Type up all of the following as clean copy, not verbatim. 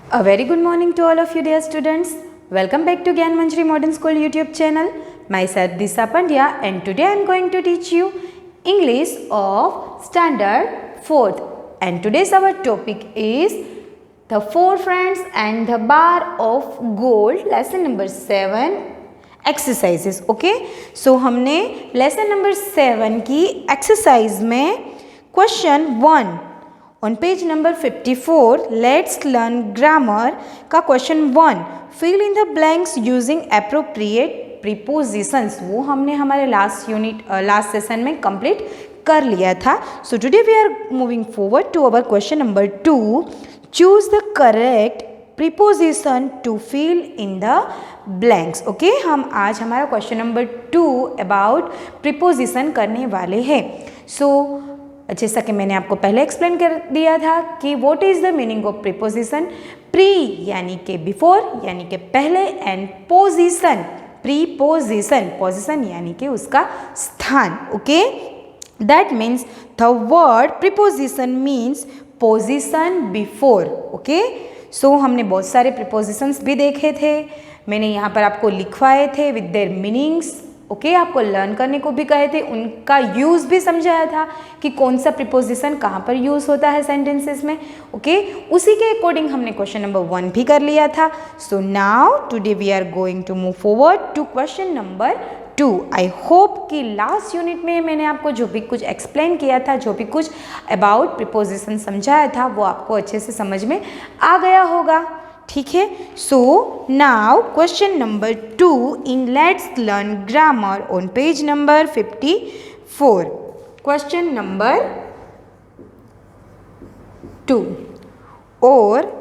A very good morning to all of you dear students. Welcome back to Gyan Manjari Modern School YouTube channel. Myself Disha Pandya and today I am going to teach you English of Standard 4th. And today's our topic is the four friends and the bar of gold, lesson number 7 exercises. Okay, so हमने lesson number 7 की exercise में question 1 on page number 54 let's learn grammar का question 1 fill in the blanks using appropriate prepositions, वो हमने हमारे last session में complete कर लिया था. So today we are moving forward to our question number 2. Choose the correct preposition to fill in the blanks. Okay, हम आज हमारा क्वेश्चन नंबर 2 अबाउट प्रीपोजिशन करने वाले हैं. सो जैसा कि मैंने आपको पहले एक्सप्लेन कर दिया था कि what is the meaning of preposition. Pre यानी कि बिफोर यानी कि पहले, एंड पोजिशन प्रीपोजिशन, पोजिशन यानी कि उसका स्थान. Okay, that means the word preposition means position before. Okay, so हमने बहुत सारे प्रीपोजिशंस भी देखे थे, मैंने यहाँ पर आपको लिखवाए थे विद देयर मीनिंग्स. ओके, आपको लर्न करने को भी कहे थे, उनका यूज़ भी समझाया था कि कौन सा प्रीपोजिशन कहाँ पर यूज़ होता है सेंटेंसेस में. ओके, उसी के अकॉर्डिंग हमने क्वेश्चन नंबर 1 भी कर लिया था. So now today we are going to move forward to question number 2. I hope कि लास्ट यूनिट में मैंने आपको जो भी कुछ एक्सप्लेन किया था, जो भी कुछ अबाउट प्रीपोजिशन समझाया था, वो आपको अच्छे से समझ में आ गया होगा. ठीक है. So now question number 2 in let's learn grammar on page number 54. Question number 2 और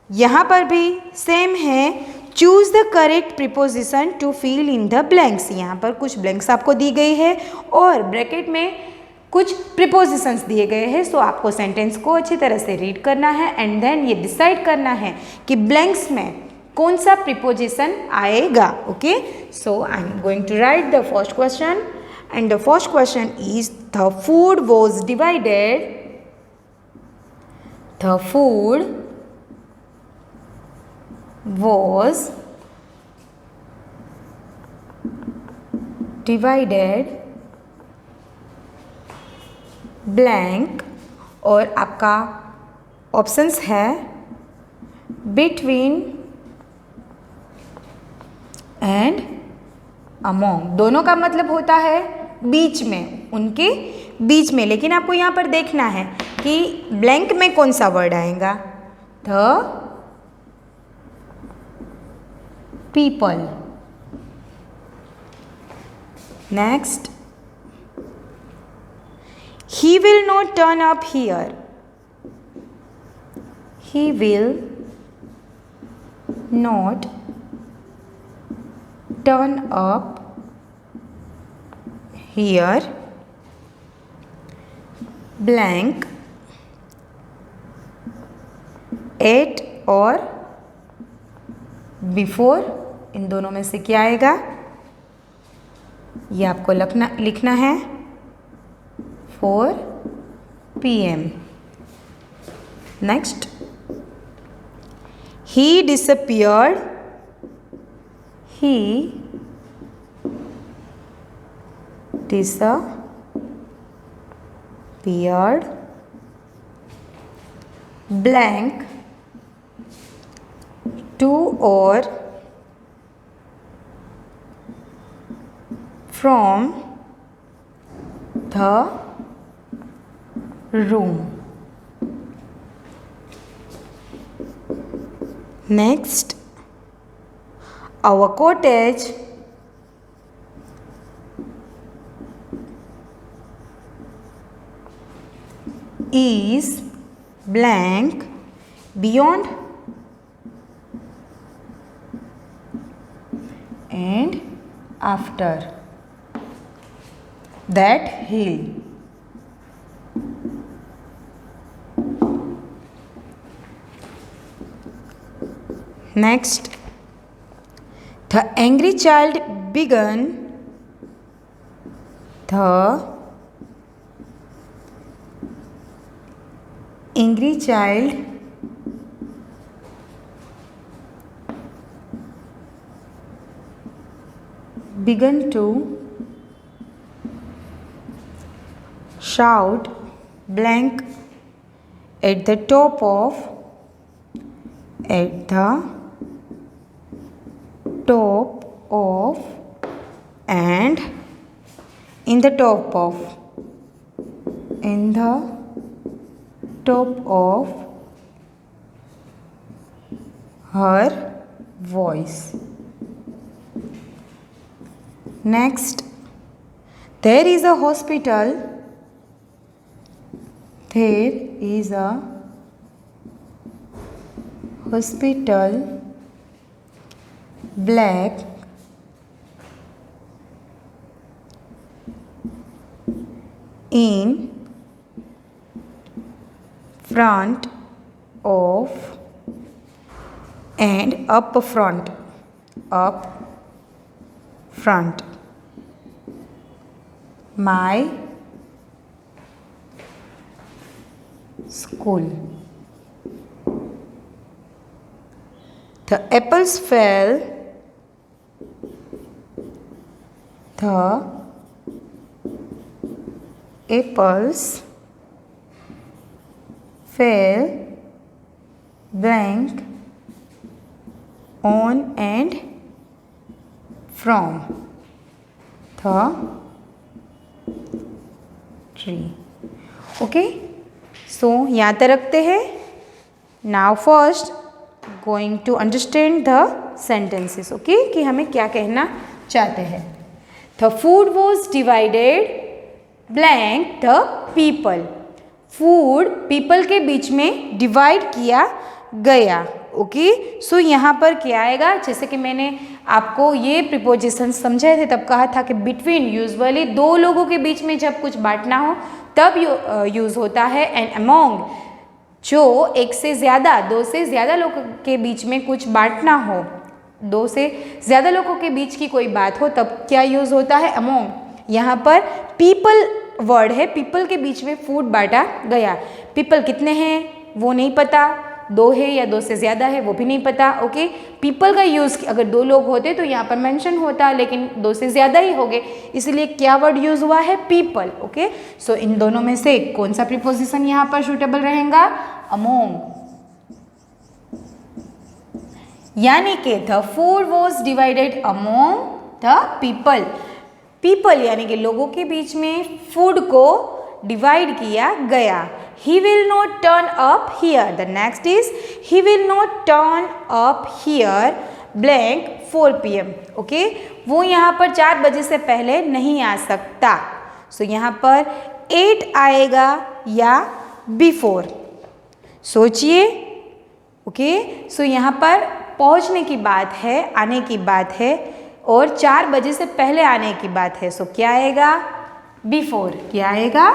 यहाँ पर भी सेम है. Choose the correct preposition to fill in the blanks. यहाँ पर कुछ ब्लैंक्स आपको दी गई है और ब्रैकेट में कुछ प्रीपोजिशंस दिए गए हैं. सो आपको सेंटेंस को अच्छी तरह से रीड करना है एंड देन ये डिसाइड करना है कि ब्लैंक्स में कौन सा प्रीपोजिशन आएगा. Okay, so I am going to write the first question and the first question is the food was divided. The food was divided blank, और आपका ऑप्शंस है बिटवीन एंड अमोंग. दोनों का मतलब होता है बीच में, उनके बीच में. लेकिन आपको यहाँ पर देखना है कि ब्लैंक में कौन सा वर्ड आएगा. The people. Next, he will not turn up here. He will not turn up here. Blank at और before, इन दोनों में से क्या आएगा ये आपको लिखना है. 4 PM. Next, he disappeared. He disappeared. Blank to or from the room. Next, our cottage is blank beyond and after that hill. Next, the angry child began. The angry child began to shout blank at the top of and in the top of her voice. Next, there is a hospital. There is a hospital black in front of and up front my school. The apples fell. The apples fell blank on and from the tree. Okay, so यहाँ तक रखते हैं. Now first going to understand the sentences. Okay, कि हमें क्या कहना चाहते हैं. The food was divided blank the people. Food people के बीच में डिवाइड किया गया. ओके, सो यहाँ पर क्या आएगा, जैसे कि मैंने आपको ये प्रीपोजिशन समझाए थे तब कहा था कि बिटवीन यूजुअली दो लोगों के बीच में जब कुछ बांटना हो तब यूज़ होता है. एंड अमोंग जो एक से ज़्यादा, दो से ज़्यादा लोगों के बीच में कुछ बांटना हो, दो से ज़्यादा लोगों के बीच की कोई बात हो तब क्या यूज़ होता है, अमोंग. यहाँ पर पीपल वर्ड है, पीपल के बीच में फूड बांटा गया. पीपल कितने हैं वो नहीं पता, दो है या दो से ज़्यादा है वो भी नहीं पता. ओके, पीपल का यूज़ अगर दो लोग होते तो यहाँ पर मेंशन होता, लेकिन दो से ज़्यादा ही हो गए, इसलिए क्या वर्ड यूज़ हुआ है, पीपल. ओके, सो इन दोनों में से कौन सा प्रीपोजिशन यहाँ पर सूटेबल रहेगा, अमोंग. यानी कि the food was divided among the people. People यानी कि लोगों के बीच में फूड को डिवाइड किया गया. He will not turn up here. The next is he will not turn up here blank 4 PM. Okay, वो यहाँ पर 4 बजे से पहले नहीं आ सकता. So यहाँ पर 8 आएगा या before. सोचिए. ओके, सो यहाँ पर पहुँचने की बात है, आने की बात है, और 4 बजे से पहले आने की बात है. सो क्या आएगा, बिफोर. क्या आएगा,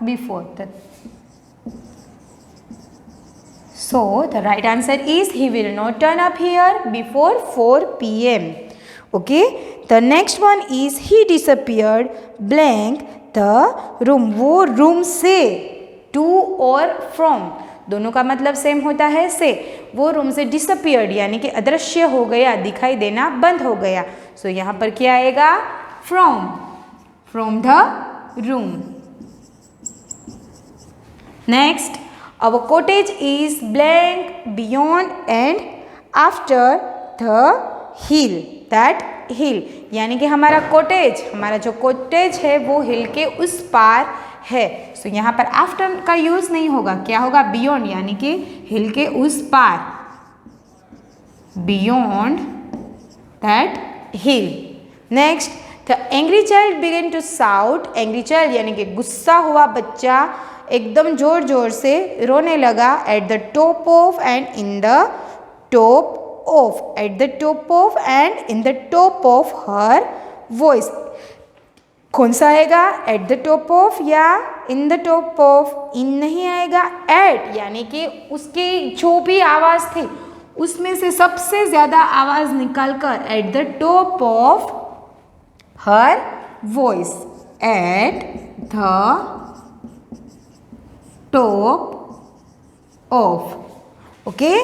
before. So the right answer is he will not turn up here before 4 PM. Okay, the next one is he disappeared blank the room. वो रूम से, टू और फ्रॉम दोनों का मतलब सेम होता है, से. वो रूम से डिसअपियर्ड यानी कि अदृश्य हो गया, दिखाई देना बंद हो गया. सो यहाँ पर क्या आएगा, from the room. Next, our cottage is blank beyond and after the hill. That hill यानी कि हमारा कॉटेज, हमारा जो कॉटेज है वो हिल के उस पार है. सो यहाँ पर आफ्टर का यूज नहीं होगा, क्या होगा, बियॉन्ड यानी कि हिल के उस पार, beyond that hill. Next, the angry child began to shout. Angry child यानी कि गुस्सा हुआ बच्चा एकदम जोर जोर से रोने लगा. Eight the top of and in the top of. Eight the top of and in the top of her voice. कौन सा आएगा, एट द टॉप ऑफ या इन द टॉप ऑफ. इन नहीं आएगा, एट यानी कि उसकी जो भी आवाज़ थी उसमें से सबसे ज़्यादा आवाज़ निकालकर at the top of her voice. At the top of. Okay,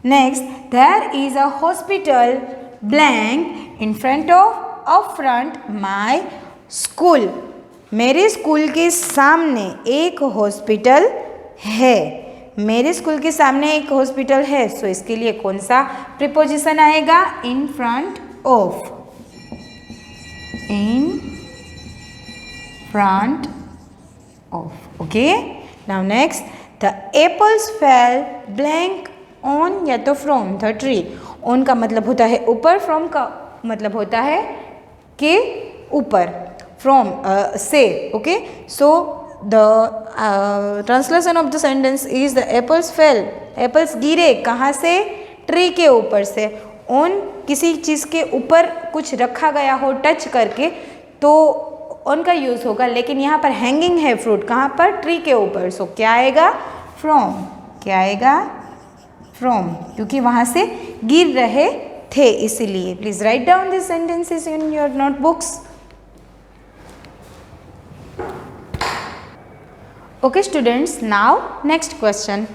next, there is a hospital blank in front of a front my school, मेरे स्कूल के सामने एक हॉस्पिटल है, मेरे स्कूल के सामने एक हॉस्पिटल है। सो इसके लिए कौन सा प्रीपोजिशन आएगा? इन front of, in front of. Okay, now next, the apples fail blank on या तो फ्रॉम द ट्री। ऑन का मतलब होता है ऊपर, फ्रॉम का मतलब होता है के ऊपर, फ्रॉम से। Okay, so the translation of the sentence is the apples fail, apples गिरे कहाँ से? ट्री के ऊपर से। ऑन किसी चीज़ के ऊपर कुछ रखा गया हो टच करके तो ऑन का यूज़ होगा, लेकिन यहाँ पर हैंगिंग है फ्रूट, कहाँ पर? ट्री के ऊपर। सो क्या आएगा? फ्रॉम। क्या आएगा? फ्रॉम, क्योंकि वहाँ से गिर रहे थे इसीलिए। Please write down this sentences in your notebooks. Okay students, now next question.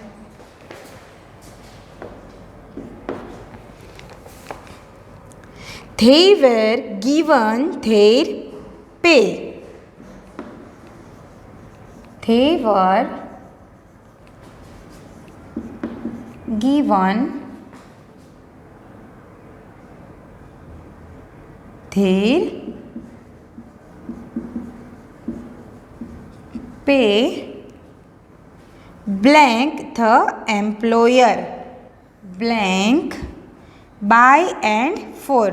They were given their pay. They were given their pay blank the employer, blank by and for,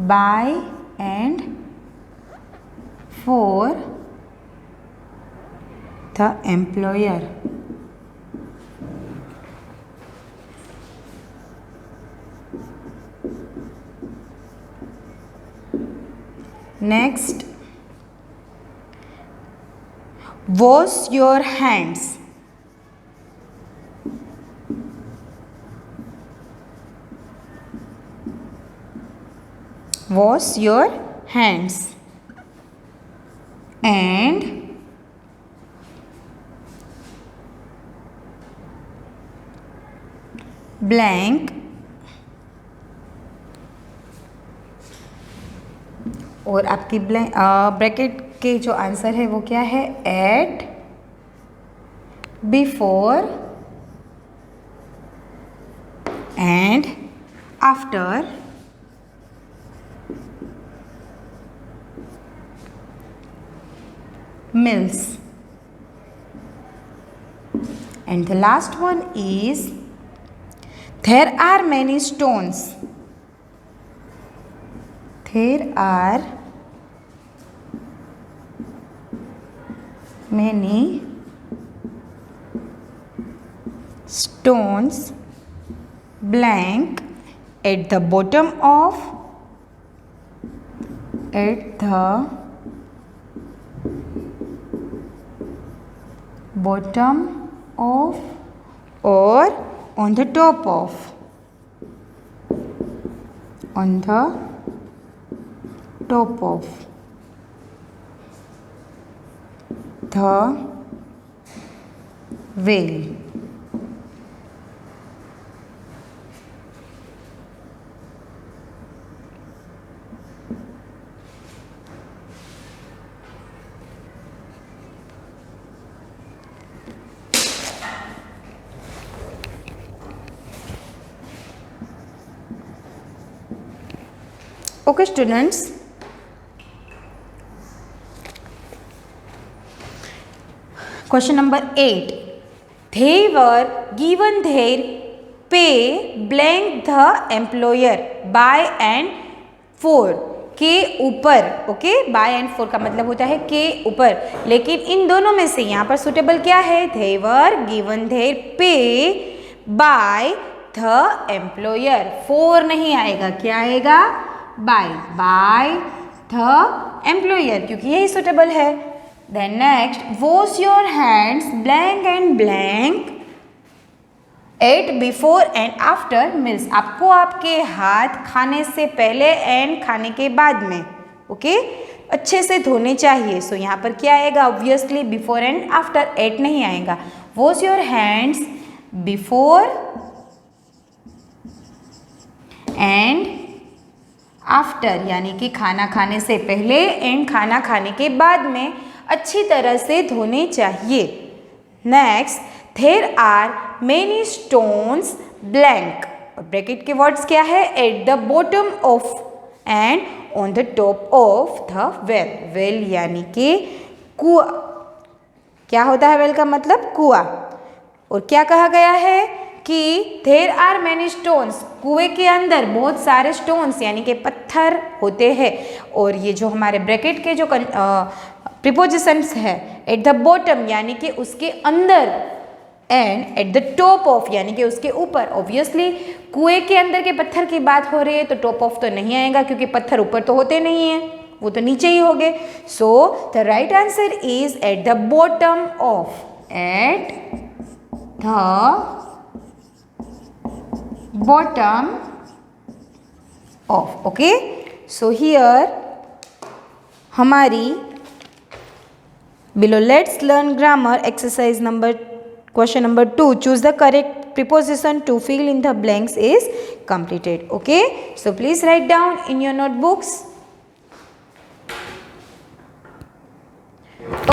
by and for the employer. Next, wash your hands. Wash your hands and blank, और आपकी bracket के जो answer है वो क्या है? At, before and after meals. And the last one is, there are many stones. There are many stones blank at the bottom of, at the bottom of or on the top of, on the top of the whale. Okay students, question number 8, they were given their pay blank the employer by and for, के ऊपर। Okay, bye and four का मतलब होता है के ऊपर, लेकिन इन दोनों में से यहाँ पर सुटेबल क्या है? they were given their pay by the employer, for नहीं आएगा, क्या आएगा? by the employer, क्योंकि यही सुटेबल है। Then next, wash your hands blank and blank at before and after meals. आपको आपके हाथ खाने से पहले एंड खाने के बाद में ओके अच्छे से धोने चाहिए। सो यहाँ पर क्या आएगा? Obviously before and after, at नहीं आएगा। Wash your hands before and after यानी कि खाना खाने से पहले एंड खाना खाने के बाद में अच्छी तरह से धोने चाहिए। Next, there are many stones blank, bracket के वर्ड्स क्या है, at the bottom of and on the top of the well. Well यानी कि कुआं, क्या होता है वेल का मतलब, कुआं। और क्या कहा गया है कि देयर आर मैनी स्टोन्स, कुएं के अंदर बहुत सारे स्टोन्स यानी कि पत्थर होते हैं। और ये जो हमारे ब्रैकेट के जो प्रीपोजिशंस है, एट द बॉटम यानी कि उसके अंदर, and eight the top of यानी कि उसके ऊपर। ऑब्वियसली कुएं के अंदर के पत्थर की बात हो रही है तो टॉप ऑफ तो नहीं आएगा, क्योंकि पत्थर ऊपर तो होते नहीं हैं, वो तो नीचे ही होंगे। So the right answer is eight the bottom of, at the bottom of. Okay, so here हमारी below let's learn grammar exercise number question number 2, choose the correct preposition to fill in the blanks is completed. Okay, so please write down in your notebooks.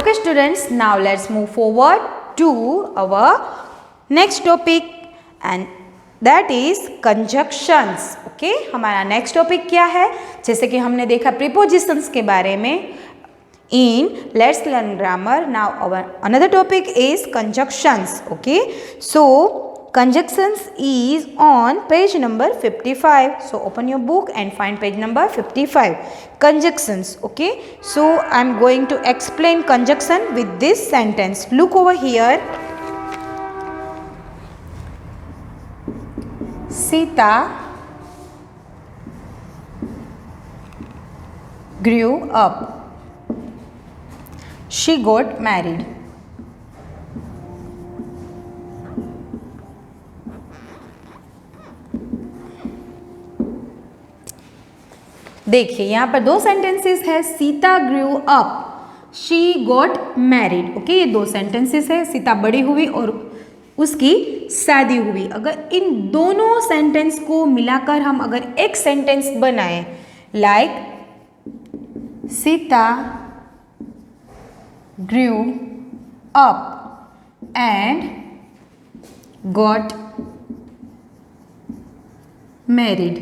Okay students, now let's move forward to our next topic and that is conjunctions. Okay, हमारा next topic क्या है, जैसे कि हमने देखा prepositions के बारे में in let's learn grammar. Now our another topic is conjunctions. Okay, so conjunctions is on page number 55. So open your book and find page number 55. Conjunctions. Okay, so I am going to explain conjunction with this sentence. Look over here. Sita grew up. She got married. देखिए यहाँ पर दो sentences है, Sita grew up, she got married. Okay, ये दो sentences है, सीता बड़ी हुई और उसकी शादी हुई। अगर इन दोनों सेंटेंस को मिलाकर हम अगर एक सेंटेंस बनाए, like Sita grew up and got married.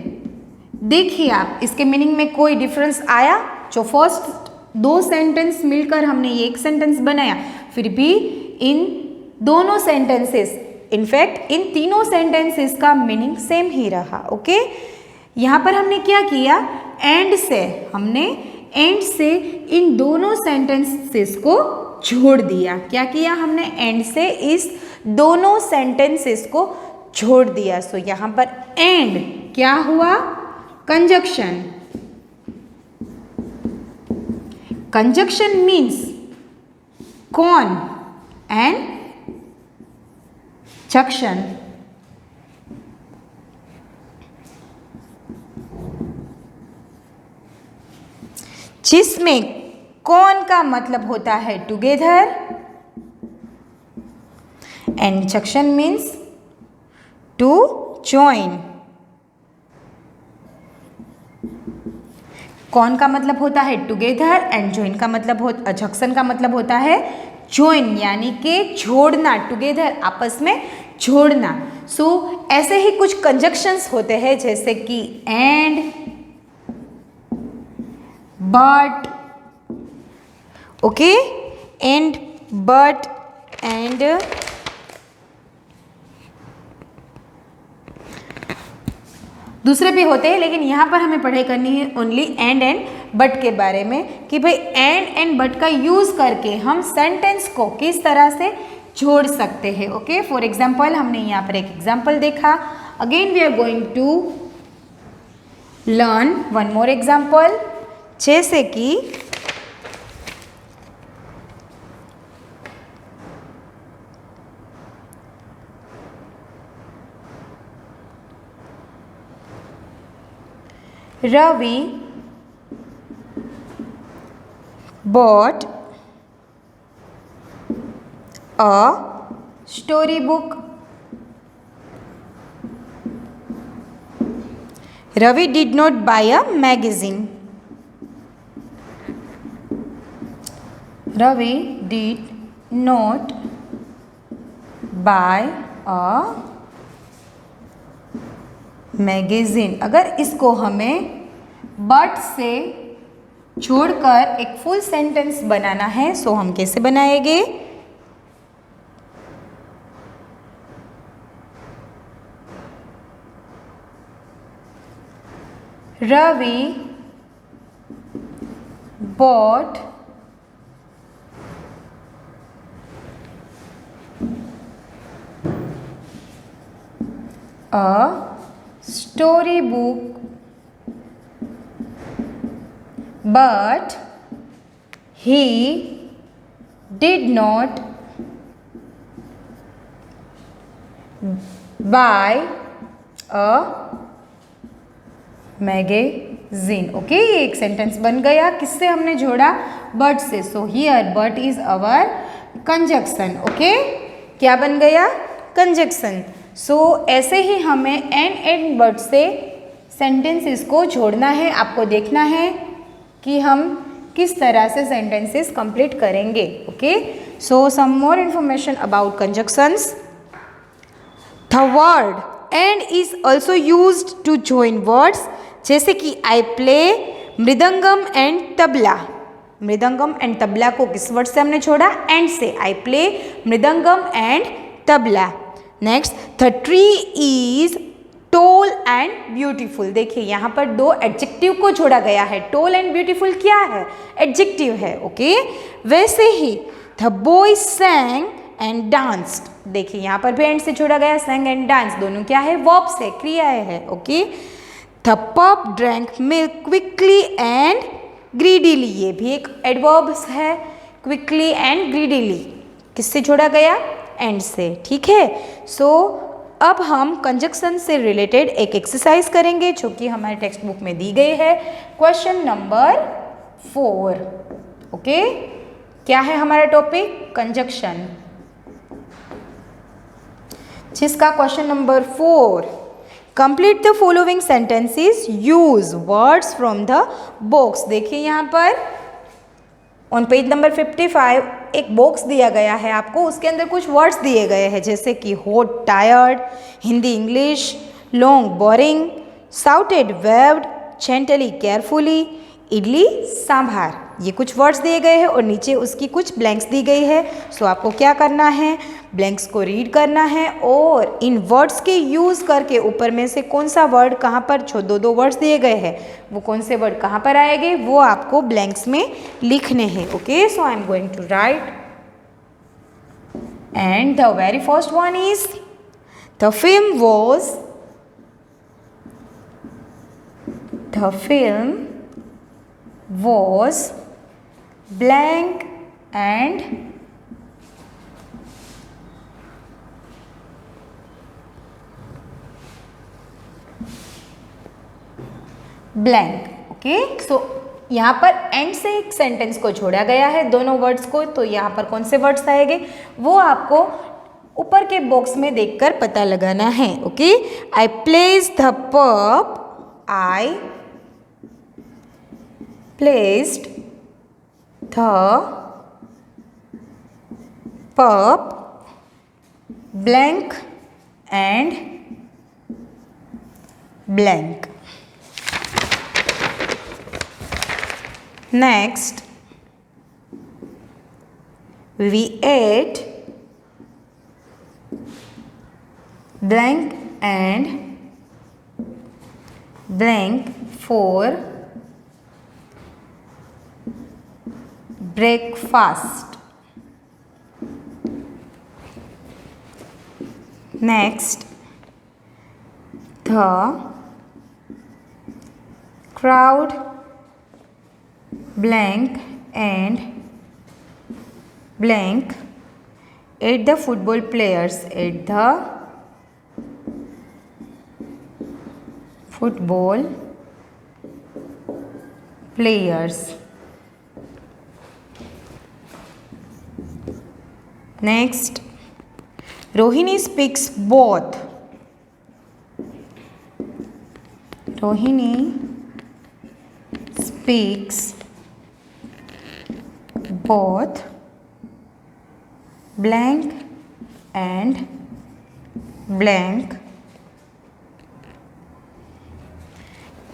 देखिए आप, इसके मीनिंग में कोई डिफरेंस आया? जो फर्स्ट दो सेंटेंस मिलकर हमने ये एक सेंटेंस बनाया, फिर भी इन दोनों सेंटेंसेस, इनफैक्ट इन तीनों सेंटेंसेस का मीनिंग सेम ही रहा। ओके, यहाँ पर हमने क्या किया, एंड से इन दोनों सेंटेंसेस को जोड़ दिया। क्या किया हमने, एंड से इस दोनों सेंटेंसेस को जोड़ दिया। सो यहाँ पर एंड क्या हुआ, conjunction. Conjunction means con and junction. जिसमें कौन का मतलब होता है together and junction means to join. Con का मतलब होता है टुगेदर एंड जॉइन का मतलब जंक्शन का मतलब होता है जॉइन, यानी कि जोड़ना, टुगेदर आपस में जोड़ना। सो ऐसे ही कुछ कंजक्शंस होते हैं, जैसे कि and, but. Okay, and, but and दूसरे भी होते हैं, लेकिन यहाँ पर हमें पढ़ाई करनी है ओनली एंड बट के बारे में, कि भाई एंड बट का यूज़ करके हम सेंटेंस को किस तरह से जोड़ सकते हैं। ओके, फॉर एग्जाम्पल हमने यहाँ पर एक एग्जाम्पल देखा। Again we are going to learn one more example, जैसे कि Ravi bought a storybook. Ravi did not buy a magazine. Ravi did not buy a magazine. अगर इसको हमें but से छोड़कर एक फुल सेंटेंस बनाना है, सो हम कैसे बनाएंगे? Ravi bought a storybook but he did not buy a magazine. Okay, एक सेंटेंस बन गया. किससे हमने जोड़ा? बट से. So here but is our conjunction. Okay, क्या बन गया? कंजक्शन. सो ऐसे ही हमें एंड बट से सेंटेंसेस को जोड़ना है. आपको देखना है कि हम किस तरह से सेंटेंसेस कंप्लीट करेंगे. Okay, so some more information about conjunctions. The word and is also used to join words, जैसे कि I play mridangam and tabla. Mridangam and tabla को किस वर्ड से हमने छोड़ा? एंड से. I play mridangam and tabla. Next, the tree is tall and beautiful. देखिए यहाँ पर दो एडजेक्टिव को जोड़ा गया है. टॉल एंड ब्यूटीफुल क्या है? एडजेक्टिव है. ओके, वैसे ही the boy sang and danced. देखिए यहाँ पर भी एंड से जोड़ा गया. सैंग एंड डांस दोनों क्या है? वर्ब्स है, क्रियाएं है. ओके, द पप drank milk quickly and greedily. ये भी एक एडवर्ब्स है. क्विकली एंड ग्रीडीली किससे जोड़ा गया? एंड से. ठीक है. सो अब हम कंजक्शन से रिलेटेड एक एक्सरसाइज करेंगे जो कि हमारे टेक्स्ट बुक में दी गई है. Question number 4. ओके, क्या है हमारा टॉपिक? कंजक्शन, जिसका question number 4. Complete the following sentences, use words from the box. देखिए यहाँ पर ऑन पेज नंबर 55 एक बॉक्स दिया गया है आपको. उसके अंदर कुछ वर्ड्स दिए गए हैं, जैसे कि hot tired, Hindi English, long boring, shouted waved, gently carefully, idli sambar. ये कुछ वर्ड्स दिए गए हैं और नीचे उसकी कुछ ब्लैंक्स दी गई है. सो आपको क्या करना है? ब्लैंक्स को रीड करना है और इन वर्ड्स के यूज़ करके ऊपर में से कौन सा वर्ड कहाँ पर, जो दो वर्ड्स दिए गए हैं वो कौन से वर्ड कहाँ पर आएंगे वो आपको ब्लैंक्स में लिखने हैं. Okay, so I am going to write. And the very first one is the film was blank and blank. Okay, so यहाँ पर एंड से एक सेंटेंस को जोड़ा गया है, दोनों वर्ड्स को. तो यहाँ पर कौन से वर्ड्स आएंगे वो आपको ऊपर के बॉक्स में देखकर पता लगाना है. ओके, आई प्लेस द पप. I placed the pup blank and blank. Next, we ate blank and blank for breakfast. Next, the crowd blank and blank at the football players at the football players. Next, Rohini speaks both. Rohini speaks both blank and blank.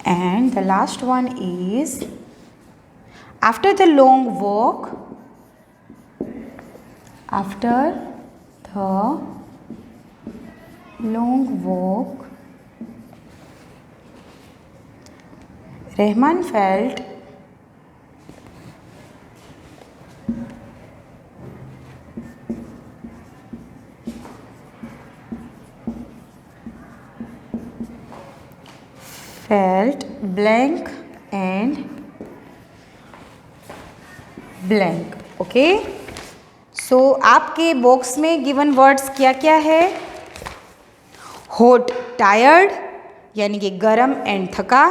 And the last one is after the long walk, Rahman felt blank and blank. Okay, so आपके box में given words क्या क्या है? Hot, tired यानी कि गरम and थका।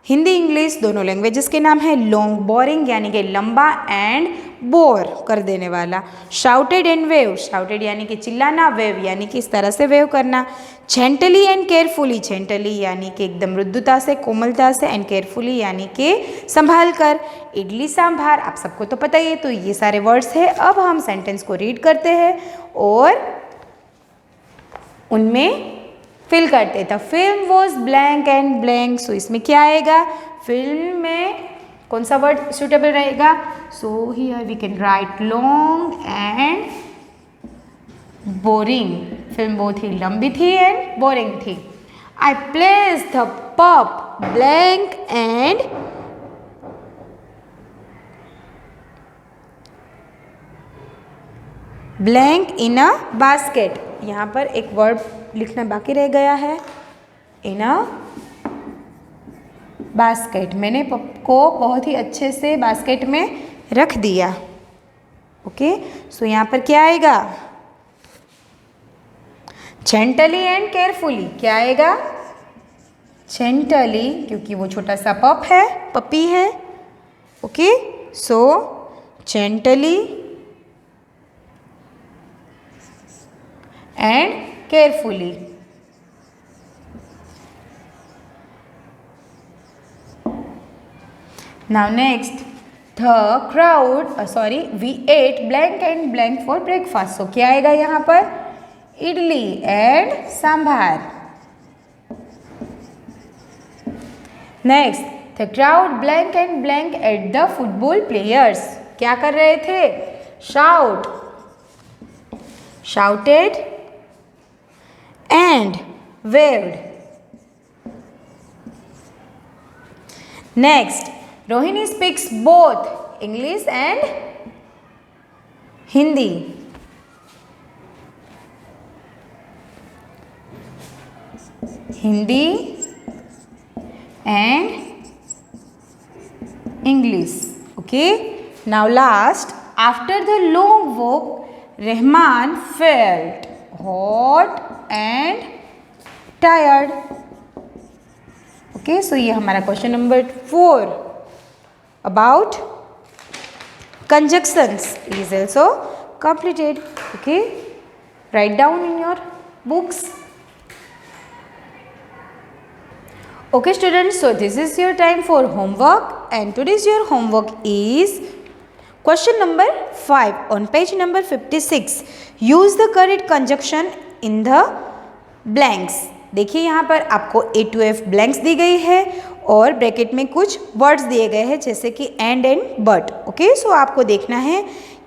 Hindi English दोनों लैंग्वेजेस के नाम है। लॉन्ग, बोरिंग यानी कि लंबा एंड बोर कर देने वाला। शाउटेड एंड वेव, शाउटेड यानी कि चिल्लाना, वेव यानी कि इस तरह से वेव करना। जेंटली एंड केयरफुली, जेंटली यानी कि एकदम मृदुता से, कोमलता से, एंड केयरफुली यानी कि संभाल कर। इडली सांभार आप सबको तो पता ही है। तो ये सारे वर्ड्स है। अब हम सेंटेंस को रीड करते हैं और उनमें फिल करते। The film was blank and blank. So इसमें क्या आएगा? फिल्म में कौन सा वर्ड सुटेबल रहेगा? So here we can write long and boring. Film बहुत ही लंबी थी एंड बोरिंग थी। I place the pup blank and blank in a basket. यहाँ पर एक वर्ड लिखना बाकी रह गया है। इन अ बास्केट, मैंने पप को बहुत ही अच्छे से बास्केट में रख दिया। ओके, सो यहाँ पर क्या आएगा? Gently and carefully. क्या आएगा? जेंटली, क्योंकि वो छोटा सा पप है, पपी है। Okay, so gently and carefully. Now next, the crowd, we ate blank and blank for breakfast. So क्या आएगा यहाँ पर? Idli and sambar. Next, the crowd blank and blank at the football players. क्या कर रहे थे? shouted and waved. Next, Rohini speaks both English and Hindi. Hindi and English. Okay. Now last, after the long walk, Rahman felt hot and tired. Okay, so ये हमारा question number 4 about conjunctions is also completed. Okay, write down in your books. Okay students, so this is your time for homework, and today's your homework is question number 5 on page number 56. Use the correct conjunction in the blanks. देखिए यहाँ पर आपको A to F blanks दी गई है और bracket में कुछ words दिए गए हैं जैसे कि एंड बट. ओके, सो आपको देखना है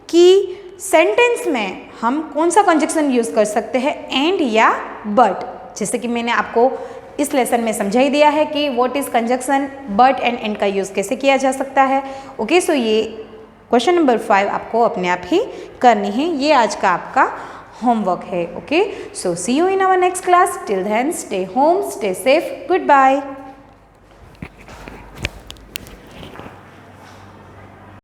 कि सेंटेंस में हम कौन सा कंजक्शन यूज़ कर सकते हैं, एंड या बट. जैसे कि मैंने आपको इस लेसन में समझा ही दिया है कि what is conjunction, but and and का यूज़ कैसे किया जा सकता है. ओके, सो ये क्वेश्चन नंबर 5 आपको अपने आप ही करनी है. ये आज का आपका होमवर्क है. Okay, so see you in our next class. Till then stay home, stay safe, good bye.